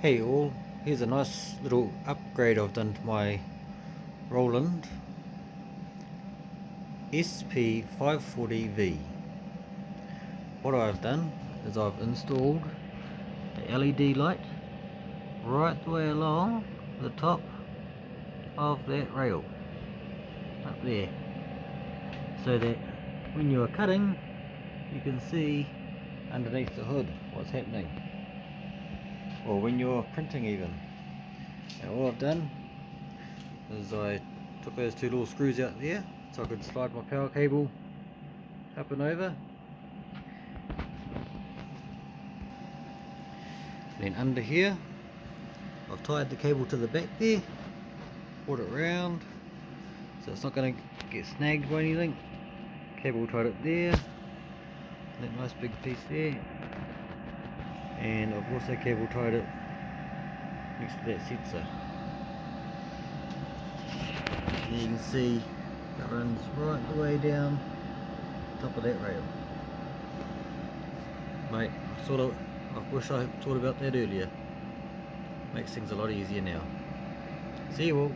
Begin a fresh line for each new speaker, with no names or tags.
Hey all, here's a nice little upgrade I've done to my Roland SP-540V. What I've done is I've installed the LED light right the way along the top of that rail up there, so that when you are cutting you can see underneath the hood what's happening, or when you're printing even. And all I've done is I took those two little screws out there so I could slide my power cable up and over, and then under here I've tied the cable to the back there, brought it round so it's not going to get snagged by anything. Cable tied up there, that nice big piece there, and I've also cable tied it next to that sensor. And you can see it runs right the way down top of that rail. Mate, I wish I thought about that earlier. Makes things a lot easier now. See you all.